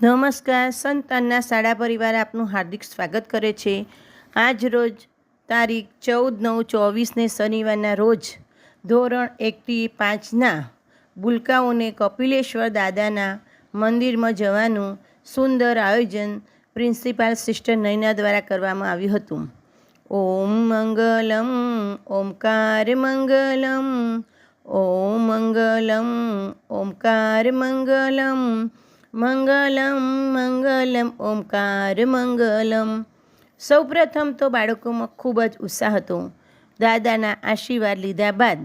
નમસ્કાર. સંતાનના શાળા પરિવાર આપનું હાર્દિક સ્વાગત કરે છે. આજ રોજ તારીખ 14/9/24ને શનિવારના રોજ ધોરણ 1થી 5ના બુલકાઓને કપિલેશ્વર દાદાના મંદિરમાં જવાનું સુંદર આયોજન પ્રિન્સિપાલ સિસ્ટર નયના દ્વારા કરવામાં આવ્યું હતું. ઓમ મંગલમ ઓમકાર મંગલમ, ઓમ મંગલમ ઓમકાર મંગલમ, મંગલમ મંગલમ ઓમકાર મંગલમ. સૌપ્રથમ તો બાળકોમાં ખૂબ જ ઉત્સાહ હતો. દાદાના આશીર્વાદ લીધા બાદ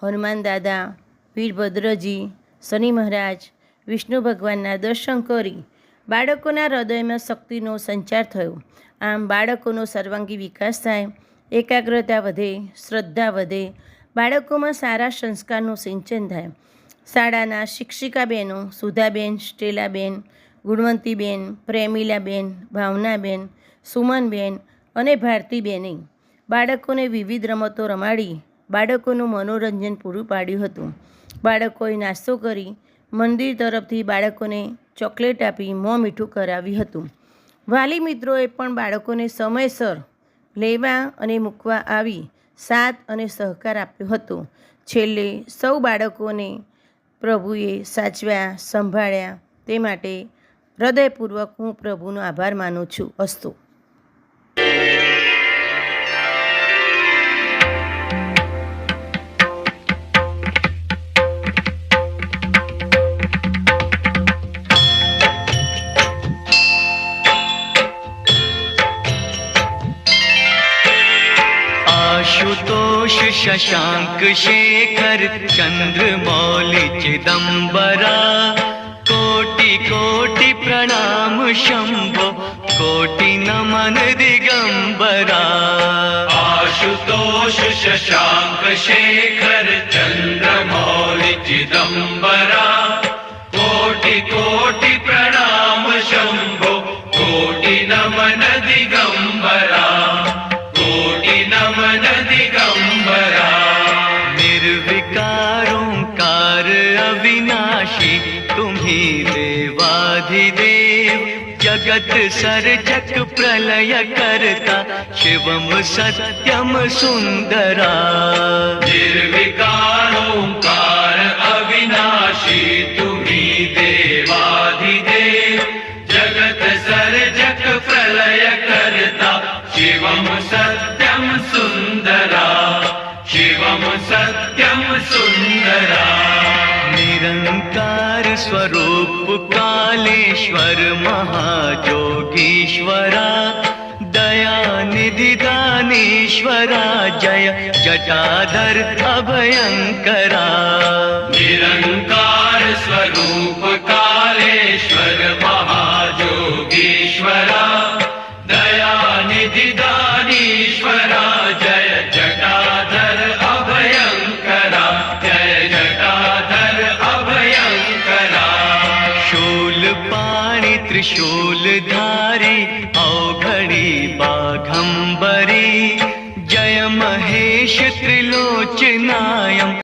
હનુમાન દાદા, વીરભદ્રજી, શનિ મહારાજ, વિષ્ણુ ભગવાનના દર્શન કરી બાળકોના હૃદયમાં શક્તિનો સંચાર થયો. આમ બાળકોનો સર્વાંગી વિકાસ થાય, એકાગ્રતા વધે, શ્રદ્ધા વધે, બાળકોમાં સારા સંસ્કારનું સિંચન થાય. શાળાના શિક્ષિકા બહેનો સુધાબેન, સ્ટેલાબેન, ગુણવંતીબેન, પ્રેમિલાબેન, ભાવનાબેન, સુમનબેન અને ભારતીબેને બાળકોને વિવિધ રમતો રમાડી બાળકોનું મનોરંજન પૂરું પાડ્યું હતું. બાળકોએ નાસ્તો કરી મંદિર તરફથી બાળકોને ચોકલેટ આપી મોં મીઠું કરાવ્યું હતું. વાલી મિત્રોએ પણ બાળકોને સમયસર લેવા અને મૂકવા આવી સાથ અને સહકાર આપ્યો હતો. છેલ્લે સૌ બાળકોને પ્રભુએ સાચવ્યા, સંભાળ્યા. તે માટે હૃદયપૂર્વક હું પ્રભુનો આભાર માનું છું. અસ્તુ. आशुतोष शशांक शेखर चंद्रमौलि चिदंबरा, कोटि कोटि प्रणाम शंभो, कोटि नमन दिगंबरा. आशुतोष शशांक शेखर चंद्रमौलि चिदंबरा, कोटि कोटि प्रणाम शंभो, कोटि नमन दिगंबरा, कोटि नमन दिगंबरा. निर्विकारोंकार अविनाशी तुम्ही देवाधिदेव, जगत सर्जक प्रलय करता शिवम सत्यम सुंदरा. निर्विकारोंकार अविनाशी तुम्ही देवाधिदेव, जगत सर्जक प्रलय करता शिवम सत्यम सुंदरा, शिवम सत्यम सुंदरा. निरंकार स्वरूप कालेश्वर महाजोगीश्वरा, दयानिधि दानेश्वरा, जय जटाधर अभयंकरा. निरंकार स्वरूप कालेश्वर महाजोगीश्वरा, दयानिधि दानीश्वरा, जय जटाधर अभयंकरा, जय जटाधर अभयंकरा. शूलपाणि त्रिशूलधारी अवघड़ी बाघंबरी, जय महेश त्रिलोचनायम